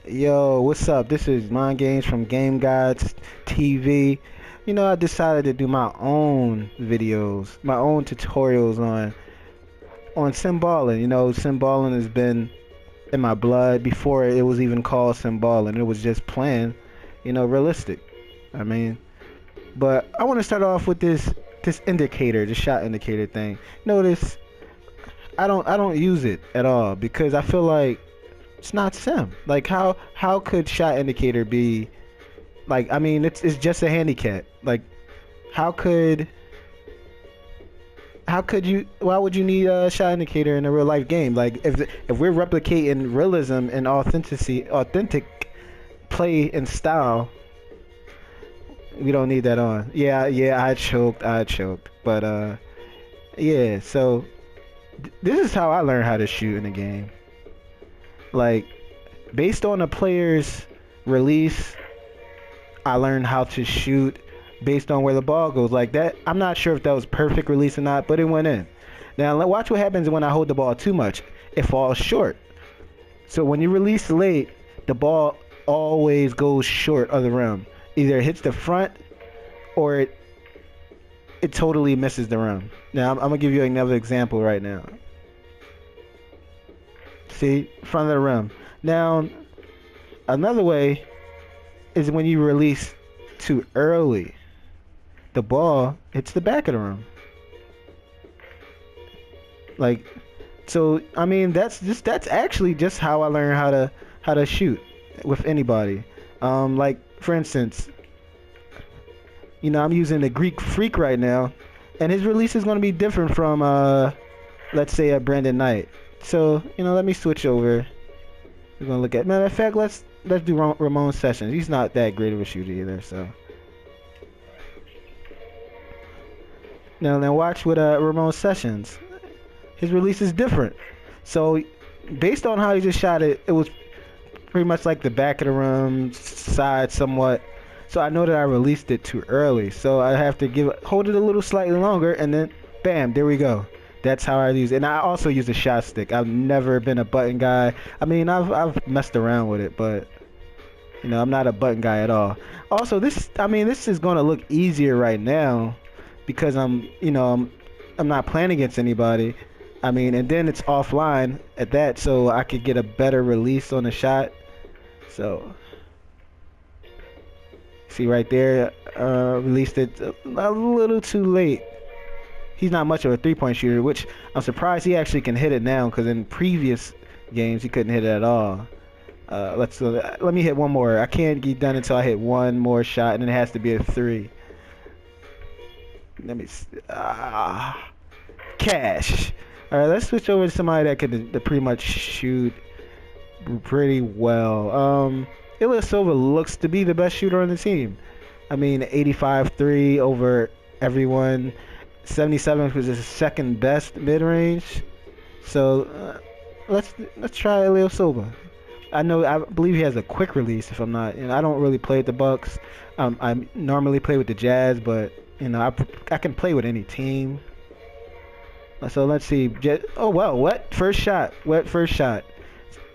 Yo, what's up? This is Mind Games from GameGodz TV. I decided to do my own videos, my own tutorials on sim. Sim has been in my blood before it was even called sim. It was just plain, realistic. I mean, but I want to start off with this indicator, the shot indicator thing. Notice I don't use it at all because I feel like it's not sim. Like how could shot indicator be like? I mean, it's just a handicap. Like how could you? Why would you need a shot indicator in a real life game? Like if we're replicating realism and authentic play and style, we don't need that on. Yeah, I choked. But yeah. So this is how I learned how to shoot in the game. Like based on the player's release, I learned how to shoot based on where the ball goes. Like that, I'm not sure if that was perfect release or not, but it went in. Now watch what happens when I hold the ball too much. It falls short. So when you release late, the ball always goes short of the rim. Either it hits the front or it totally misses the rim. Now I'm gonna give you another example right now. See, front of the rim. Now another way is when you release too early. The ball hits the back of the rim. Like, so I mean that's actually just how I learned how to shoot with anybody. Like for instance, I'm using the Greek Freak right now, and his release is going to be different from let's say a Brandon Knight. So let me switch over. We're gonna look at matter of fact let's do Ramon Sessions. He's not that great of a shooter either, so. Now watch with Ramon Sessions. His release is different. So based on how he just shot it, it was pretty much like the back of the rim, side somewhat. So I know that I released it too early. So I have to hold it a little slightly longer, and then bam, there we go. That's how I use it. And I also use a shot stick. I've never been a button guy. I mean, I've messed around with it, but I'm not a button guy at all. Also, this is going to look easier right now because I'm not playing against anybody. I mean, and then it's offline at that, so I could get a better release on the shot. So, see right there, released it a little too late. He's not much of a three-point shooter, which I'm surprised he actually can hit it now because in previous games he couldn't hit it at all. Let me hit one more. I can't get done until I hit one more shot, and it has to be a three. Let me cash. All right, let's switch over to somebody that could pretty much shoot pretty well. Silva looks to be the best shooter on the team. I mean, 85-3 over everyone. 77 was his second best mid-range. So let's try Leo Silva. I believe he has a quick release. If I'm not, I don't really play with the Bucks. I normally play with the Jazz, but I can play with any team. So let's see. Oh well, wet first shot.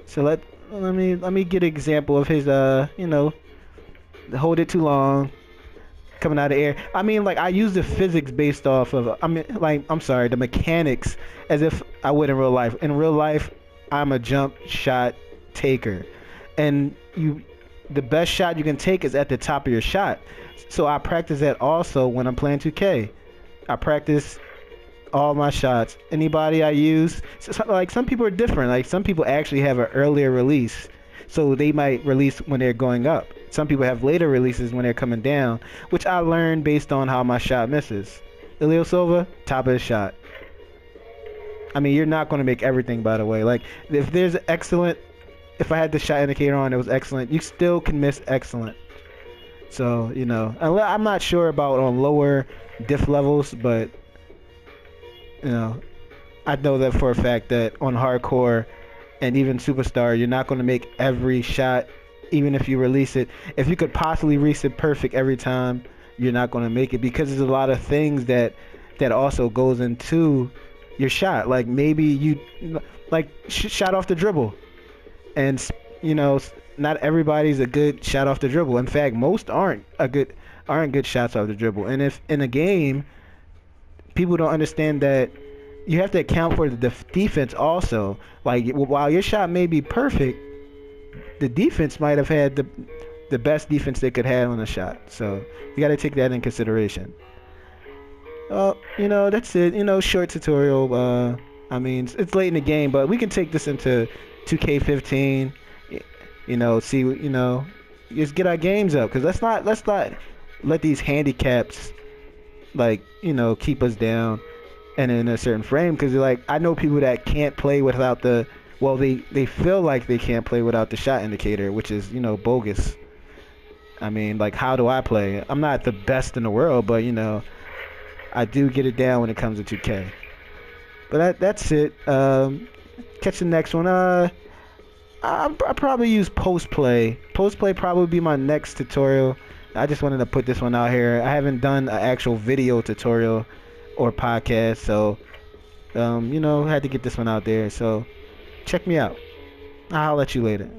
So let me get an example of his hold it too long, coming out of the air. I mean, like I use the physics based off of the mechanics as if I would in real life. In real life, I'm a jump shot taker, and the best shot you can take is at the top of your shot. So I practice that also when I'm playing 2K. I practice all my shots. Anybody I use, like some people are different. Like some people actually have an earlier release, so they might release when they're going up. Some people have later releases when they're coming down, which I learned based on how my shot misses. Leo Silva, top of the shot. I mean, you're not going to make everything, by the way. Like if I had the shot indicator on, it was excellent. You still can miss excellent. So I'm not sure about on lower diff levels, but I know that for a fact that on hardcore and even superstar, you're not going to make every shot, even if you release it. If you could possibly release it perfect every time, you're not going to make it because there's a lot of things that also goes into your shot. Like maybe you shot off the dribble, and not everybody's a good shot off the dribble. In fact, most aren't good shots off the dribble. And if in a game, people don't understand that you have to account for the defense also. Like while your shot may be perfect, the defense might have had the best defense they could have on the shot. So you got to take that in consideration. That's it. Short tutorial. I mean, it's late in the game, but we can take this into 2K15. See, just get our games up. Cause let's not let these handicaps keep us down and in a certain frame. Cause like I know people that can't play without they feel like they can't play without the shot indicator, which is bogus. I mean, like, how do I play? I'm not the best in the world, but I do get it down when it comes to 2K. But that's it. Catch the next one. I probably use post play. Post play probably be my next tutorial. I just wanted to put this one out here. I haven't done an actual video tutorial or podcast, so had to get this one out there. So check me out. I'll let you later.